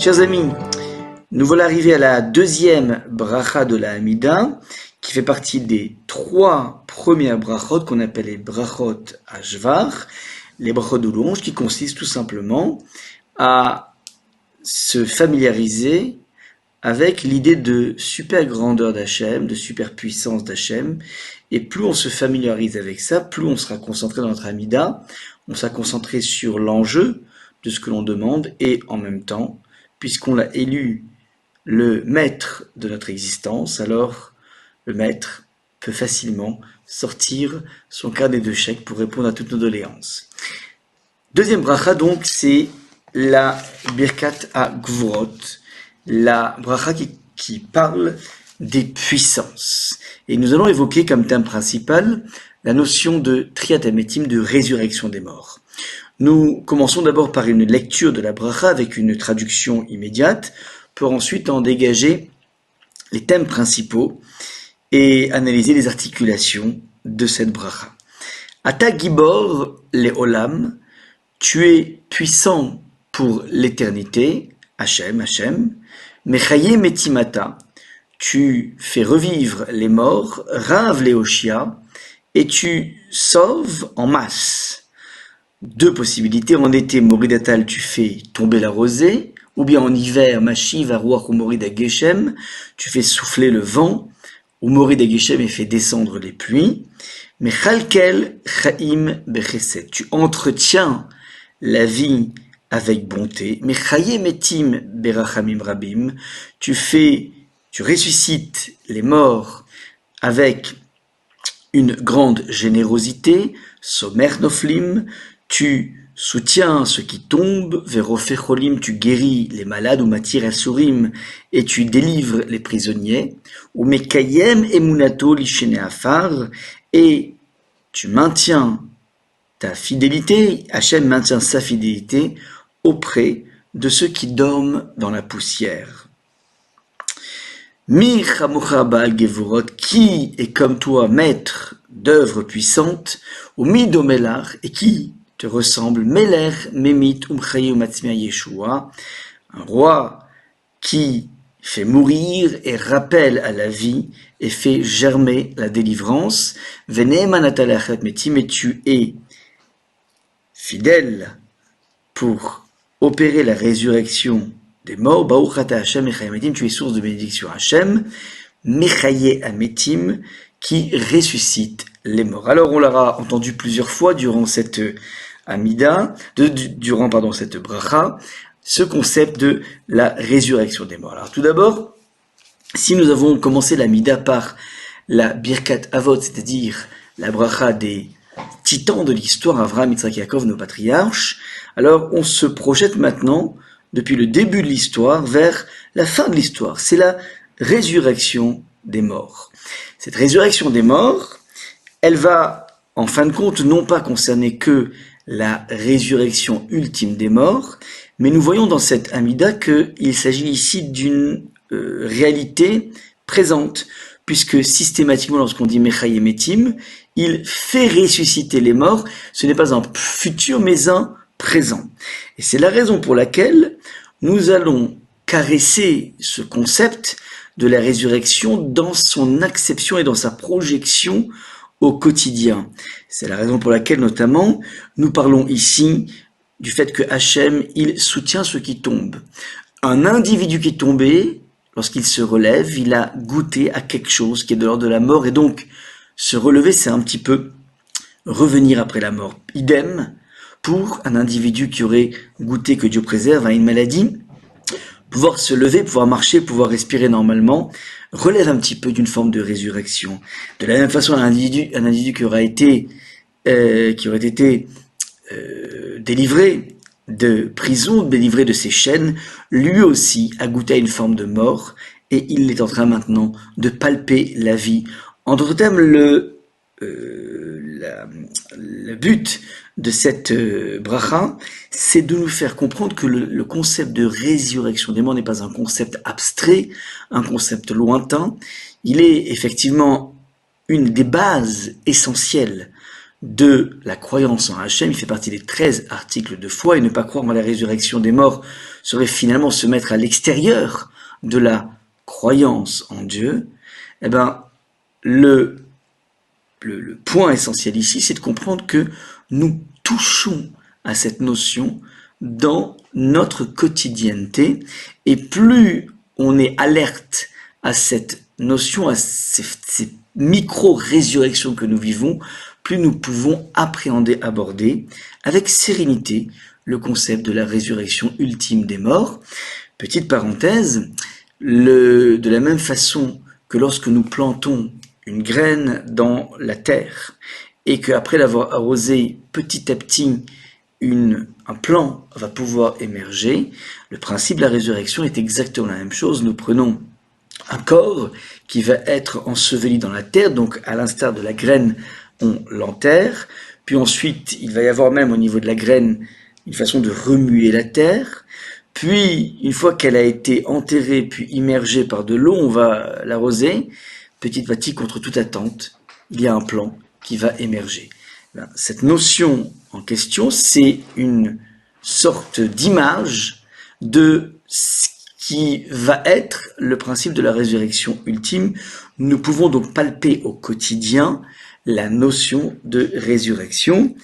Chers amis, nous voilà arrivés à la deuxième bracha de la Hamida, qui fait partie des 3 premières brachot qu'on appelle les brachot Ashvar, les brachot de louange, qui consistent tout simplement à se familiariser avec l'idée de super grandeur d'Hachem, de super puissance d'Hachem, et plus on se familiarise avec ça, plus on sera concentré dans notre Hamida, on sera concentré sur l'enjeu de ce que l'on demande, et en même temps, puisqu'on l'a élu le maître de notre existence, alors le maître peut facilement sortir son carnet de chèques pour répondre à toutes nos doléances. Deuxième bracha donc, c'est la Birkat HaGvurot, la bracha qui parle des puissances. Et nous allons évoquer comme thème principal la notion de Triat Hametim, de résurrection des morts. Nous commençons d'abord par une lecture de la bracha avec une traduction immédiate, pour ensuite en dégager les thèmes principaux et analyser les articulations de cette bracha. Ata Gibor Leolam, tu es puissant pour l'éternité, Hachem, Mechaye Metimata, tu fais revivre les morts, Rav Leoshia, et tu sauves en masse. 2 possibilités, en été, Moridatal, tu fais tomber la rosée, ou bien en hiver, Mashiv Aruach ou Morida Geshem, tu fais souffler le vent, ou Morida Geshem et fais descendre les pluies. Mais Chalkel Chaim Bechesed, tu entretiens la vie avec bonté. Mais Chaye Metim Berachamim Rabim, tu ressuscites les morts avec une grande générosité. Somer Noflim, tu soutiens ceux qui tombent, Verofecholim, tu guéris les malades, ou Matir Asurim, et tu délivres les prisonniers, ou Mekayem Emunato Lishene Afar, et tu maintiens ta fidélité, Hachem maintient sa fidélité auprès de ceux qui dorment dans la poussière. Mi Chamucha Baal Gevurot, qui est comme toi maître d'œuvres puissantes, ou Mi Domelar, et qui te ressemble, Meler, Memit, Umchaye, Umatzmia, Yeshua, un roi qui fait mourir et rappelle à la vie et fait germer la délivrance. Veneemanataleachet metim, et tu es fidèle pour opérer la résurrection des morts. Baruchata Hashem Mechaye Metim, tu es source de bénédiction Hashem, Mechaye Ametim, qui ressuscite les morts. Alors on l'aura entendu plusieurs fois durant cette Amida, durant cette bracha, ce concept de la résurrection des morts. Alors tout d'abord, si nous avons commencé l'Amida par la Birkat Avot, c'est-à-dire la bracha des titans de l'histoire, Avraham, Yitzhak, Yaakov, nos patriarches, alors on se projette maintenant, depuis le début de l'histoire, vers la fin de l'histoire. C'est la résurrection des morts. Cette résurrection des morts, elle va, en fin de compte, non pas concerner que la résurrection ultime des morts, mais nous voyons dans cette Amida qu'il s'agit ici d'une réalité présente, puisque systématiquement, lorsqu'on dit Mechaye Metim, il fait ressusciter les morts. Ce n'est pas un futur, mais un présent. Et c'est la raison pour laquelle nous allons caresser ce concept de la résurrection dans son acception et dans sa projection au quotidien. C'est la raison pour laquelle, notamment, nous parlons ici du fait que Hachem, il soutient ceux qui tombent. Un individu qui est tombé, lorsqu'il se relève, il a goûté à quelque chose qui est de l'ordre de la mort, et donc, se relever, c'est un petit peu revenir après la mort. Idem pour un individu qui aurait goûté, que Dieu préserve, à une maladie. Pouvoir se lever, pouvoir marcher, pouvoir respirer normalement, relève un petit peu d'une forme de résurrection. De la même façon, un individu qui aurait été délivré de prison, délivré de ses chaînes, lui aussi a goûté à une forme de mort, et il est en train maintenant de palper la vie. En d'autres termes, le but de cette bracha, c'est de nous faire comprendre que le concept de résurrection des morts n'est pas un concept abstrait, un concept lointain. Il est effectivement une des bases essentielles de la croyance en Hachem. Il fait partie des 13 articles de foi, et ne pas croire en la résurrection des morts serait finalement se mettre à l'extérieur de la croyance en Dieu. Eh ben, le point essentiel ici, c'est de comprendre que nous touchons à cette notion dans notre quotidienneté, et plus on est alerte à cette notion, à ces micro-résurrections que nous vivons, plus nous pouvons appréhender, aborder avec sérénité le concept de la résurrection ultime des morts. Petite parenthèse, de la même façon que lorsque nous plantons une graine dans la terre et qu'après l'avoir arrosée, petit à petit, un plant va pouvoir émerger, le principe de la résurrection est exactement la même chose. Nous prenons un corps qui va être enseveli dans la terre, donc à l'instar de la graine, on l'enterre, puis ensuite il va y avoir même au niveau de la graine une façon de remuer la terre, puis une fois qu'elle a été enterrée puis immergée par de l'eau, on va l'arroser, petit à petit, contre toute attente, il y a un plant qui va émerger. Cette notion en question, c'est une sorte d'image de ce qui va être le principe de la résurrection ultime. Nous pouvons donc palper au quotidien la notion de résurrection.